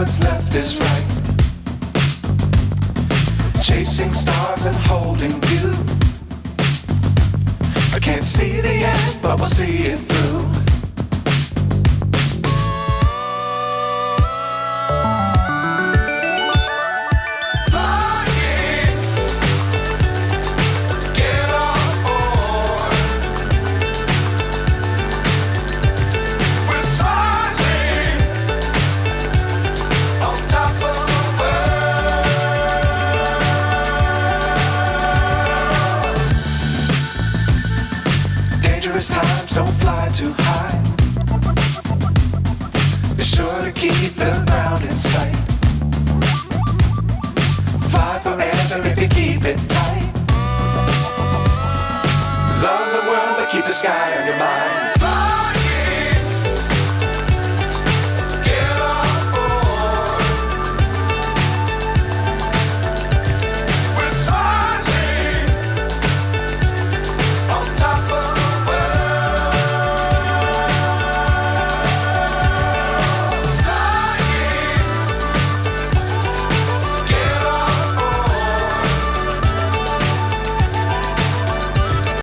what's left is right. Chasing stars and holding you. I can't see the end, but we'll see it through. Times don't fly too high. Be sure to keep the ground in sight. Fly forever if you keep it tight. Love the world but keep the sky on your mind.